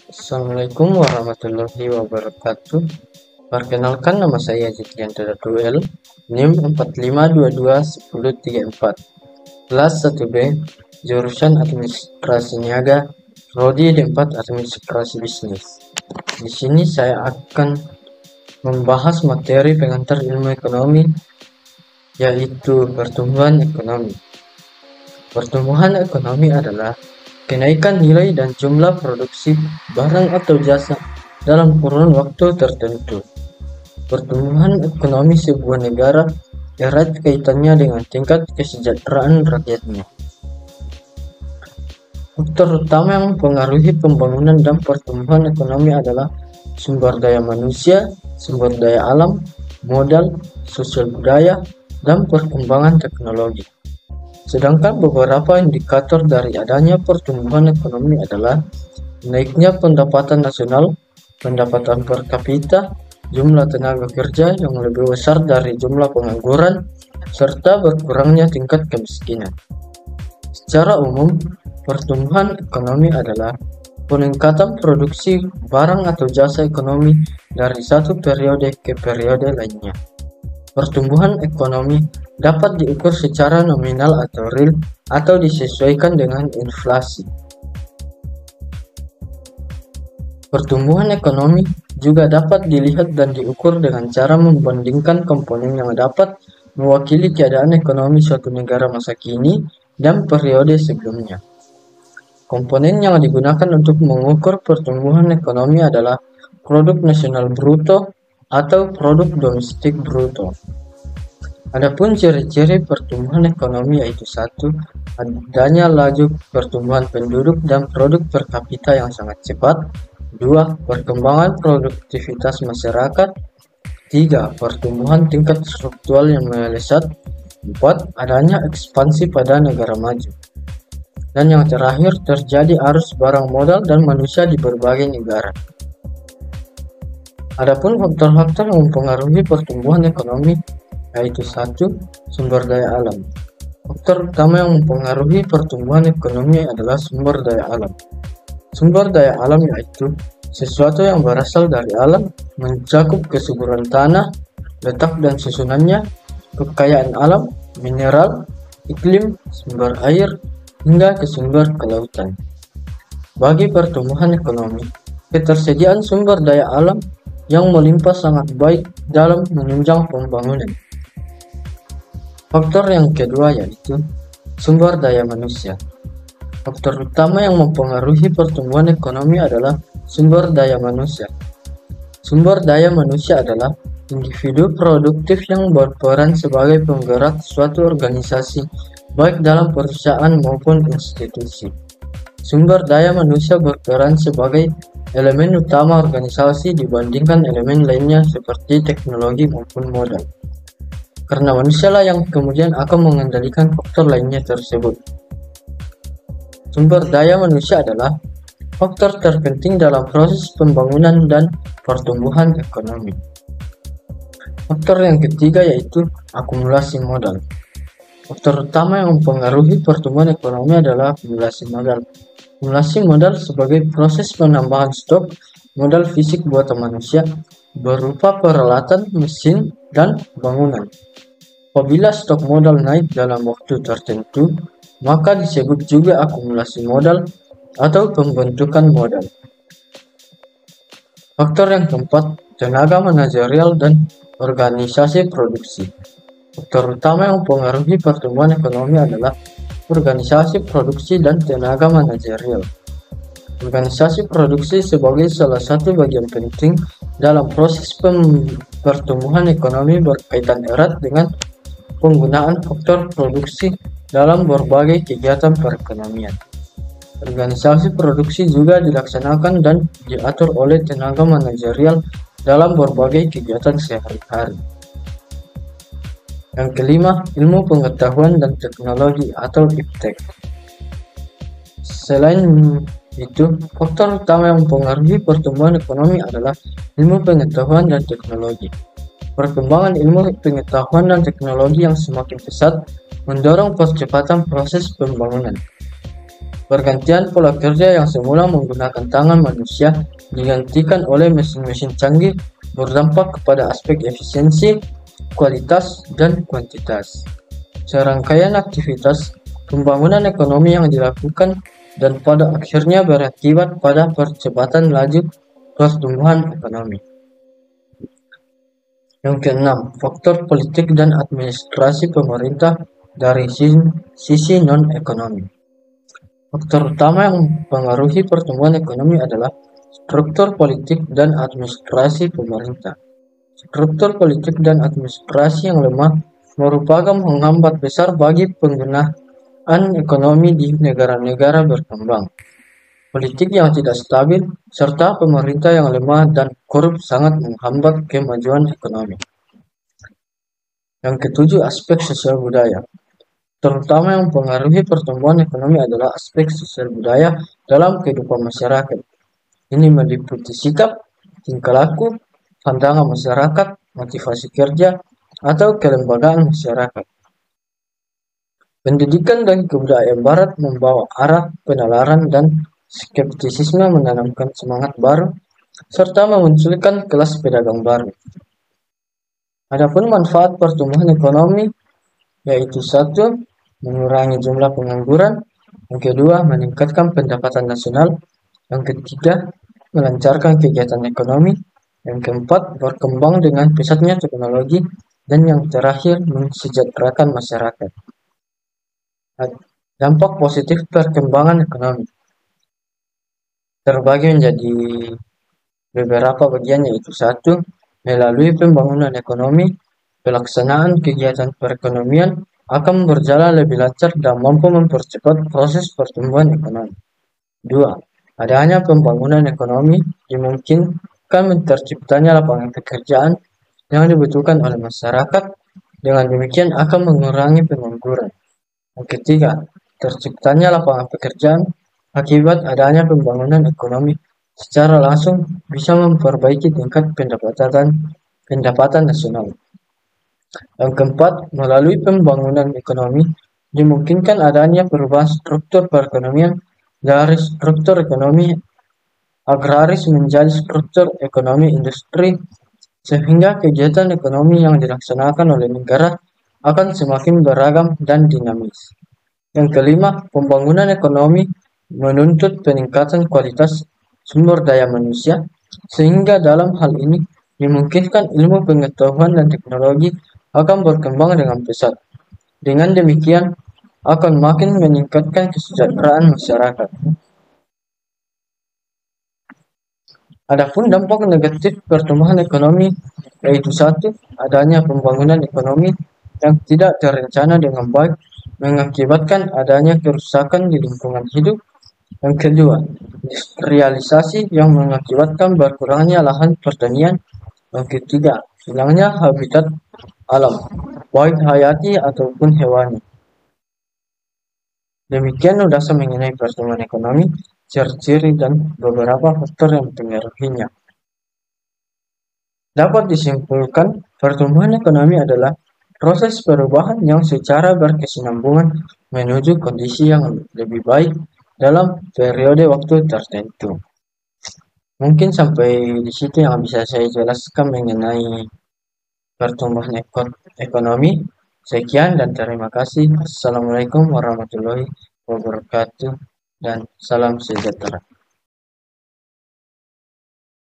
Assalamualaikum warahmatullahi wabarakatuh. Perkenalkan, nama saya Jitianto Duel, NIM 45221034, kelas 1B, jurusan Administrasi Niaga, Prodi D4 Administrasi Bisnis. Di sini saya akan membahas materi pengantar ilmu ekonomi, yaitu pertumbuhan ekonomi. Pertumbuhan ekonomi adalah kenaikan nilai dan jumlah produksi barang atau jasa dalam kurun waktu tertentu. Pertumbuhan ekonomi sebuah negara erat kaitannya dengan tingkat kesejahteraan rakyatnya. Faktor utama yang mempengaruhi pembangunan dan pertumbuhan ekonomi adalah sumber daya manusia, sumber daya alam, modal, sosial budaya, dan perkembangan teknologi. Sedangkan beberapa indikator dari adanya pertumbuhan ekonomi adalah naiknya pendapatan nasional, pendapatan per kapita, jumlah tenaga kerja yang lebih besar dari jumlah pengangguran, serta berkurangnya tingkat kemiskinan. Secara umum, pertumbuhan ekonomi adalah peningkatan produksi barang atau jasa ekonomi dari satu periode ke periode lainnya. Pertumbuhan ekonomi dapat diukur secara nominal atau real atau disesuaikan dengan inflasi. Pertumbuhan ekonomi juga dapat dilihat dan diukur dengan cara membandingkan komponen yang dapat mewakili keadaan ekonomi suatu negara masa kini dan periode sebelumnya. Komponen yang digunakan untuk mengukur pertumbuhan ekonomi adalah produk nasional bruto atau produk domestik bruto. Adapun ciri-ciri pertumbuhan ekonomi yaitu 1. Adanya laju pertumbuhan penduduk dan produk per kapita yang sangat cepat. 2. Perkembangan produktivitas masyarakat. 3. Pertumbuhan tingkat struktural yang melesat. 4. Adanya ekspansi pada negara maju. Dan yang terakhir, terjadi arus barang modal dan manusia di berbagai negara. Adapun faktor-faktor yang mempengaruhi pertumbuhan ekonomi yaitu 1. Sumber daya alam. Faktor utama yang mempengaruhi pertumbuhan ekonomi adalah sumber daya alam. Sumber daya alam yaitu sesuatu yang berasal dari alam, mencakup kesuburan tanah, letak dan susunannya, kekayaan alam, mineral, iklim, sumber air, hingga ke sumber kelautan. Bagi pertumbuhan ekonomi, ketersediaan sumber daya alam yang melimpah sangat baik dalam menunjang pembangunan. Faktor yang kedua yaitu sumber daya manusia. Faktor utama yang mempengaruhi pertumbuhan ekonomi adalah sumber daya manusia. Sumber daya manusia adalah individu produktif yang berperan sebagai penggerak suatu organisasi, baik dalam perusahaan maupun institusi. Sumber daya manusia berperan sebagai elemen utama organisasi dibandingkan elemen lainnya seperti teknologi maupun modal. Karena manusialah yang kemudian akan mengendalikan faktor lainnya tersebut. Sumber daya manusia adalah faktor terpenting dalam proses pembangunan dan pertumbuhan ekonomi. Faktor yang ketiga yaitu akumulasi modal. Faktor utama yang mempengaruhi pertumbuhan ekonomi adalah akumulasi modal. Akumulasi modal sebagai proses penambahan stok modal fisik buatan manusia berupa peralatan, mesin, dan bangunan. Apabila stok modal naik dalam waktu tertentu, maka disebut juga akumulasi modal atau pembentukan modal. Faktor yang keempat, tenaga manajerial dan organisasi produksi. Faktor utama yang mempengaruhi pertumbuhan ekonomi adalah organisasi produksi dan tenaga manajerial. Organisasi produksi sebagai salah satu bagian penting dalam proses pertumbuhan ekonomi berkaitan erat dengan penggunaan faktor produksi dalam berbagai kegiatan perekonomian. Organisasi produksi juga dilaksanakan dan diatur oleh tenaga manajerial dalam berbagai kegiatan sehari-hari. Yang kelima, ilmu pengetahuan dan teknologi atau IPTEK. Selain itu, faktor utama yang mempengaruhi pertumbuhan ekonomi adalah ilmu pengetahuan dan teknologi. Perkembangan ilmu pengetahuan dan teknologi yang semakin pesat mendorong percepatan proses pembangunan. Pergantian pola kerja yang semula menggunakan tangan manusia digantikan oleh mesin-mesin canggih berdampak kepada aspek efisiensi, kualitas, dan kuantitas. Serangkaian aktivitas pembangunan ekonomi yang dilakukan dan pada akhirnya berakibat pada percepatan laju pertumbuhan ekonomi. Yang keenam, faktor politik dan administrasi pemerintah dari sisi non-ekonomi. Faktor utama yang mempengaruhi pertumbuhan ekonomi adalah struktur politik dan administrasi pemerintah. Struktur politik dan administrasi yang lemah merupakan penghambat besar bagi penggunaan ekonomi di negara-negara berkembang. Politik yang tidak stabil serta pemerintah yang lemah dan korup sangat menghambat kemajuan ekonomi. Yang ketujuh, aspek sosial budaya. Terutama yang mempengaruhi pertumbuhan ekonomi adalah aspek sosial budaya dalam kehidupan masyarakat. Ini meliputi sikap, tingkah laku, pandangan masyarakat, motivasi kerja, atau kelembagaan masyarakat. Pendidikan dan kebudayaan Barat membawa arah penalaran dan skeptisisme, menanamkan semangat baru, serta memunculkan kelas pedagang baru. Adapun manfaat pertumbuhan ekonomi yaitu satu, mengurangi jumlah pengangguran, yang kedua, meningkatkan pendapatan nasional, yang ketiga, melancarkan kegiatan ekonomi, yang keempat, berkembang dengan pesatnya teknologi, dan yang terakhir, mensejahterakan masyarakat. Dampak positif perkembangan ekonomi terbagi menjadi beberapa bagian, yaitu satu, melalui pembangunan ekonomi, pelaksanaan kegiatan perekonomian akan berjalan lebih lancar dan mampu mempercepat proses pertumbuhan ekonomi. Dua, adanya pembangunan ekonomi dimungkinkan terciptanya lapangan pekerjaan yang dibutuhkan oleh masyarakat, dengan demikian akan mengurangi pengangguran. Yang ketiga, terciptanya lapangan pekerjaan akibat adanya pembangunan ekonomi secara langsung bisa memperbaiki tingkat pendapatan nasional. Yang keempat, melalui pembangunan ekonomi dimungkinkan adanya perubahan struktur perekonomian dari struktur ekonomi agraris menjadi struktur ekonomi industri, sehingga kegiatan ekonomi yang dilaksanakan oleh negara akan semakin beragam dan dinamis. Yang kelima, pembangunan ekonomi menuntut peningkatan kualitas sumber daya manusia, sehingga dalam hal ini dimungkinkan ilmu pengetahuan dan teknologi akan berkembang dengan pesat. Dengan demikian, akan makin meningkatkan kesejahteraan masyarakat. Adapun dampak negatif pertumbuhan ekonomi yaitu satu, adanya pembangunan ekonomi yang tidak terencana dengan baik mengakibatkan adanya kerusakan di lingkungan hidup. Yang kedua, industrialisasi yang mengakibatkan berkurangnya lahan pertanian. Yang ketiga, hilangnya habitat alam, baik hayati ataupun hewani. Demikian ulasan mengenai pertumbuhan ekonomi, ciri-ciri dan beberapa faktor yang mempengaruhinya. Dapat disimpulkan, pertumbuhan ekonomi adalah proses perubahan yang secara berkesinambungan menuju kondisi yang lebih baik dalam periode waktu tertentu. Mungkin sampai di situ yang bisa saya jelaskan mengenai pertumbuhan ekonomi. Sekian dan terima kasih. Assalamualaikum warahmatullahi wabarakatuh dan salam sejahtera.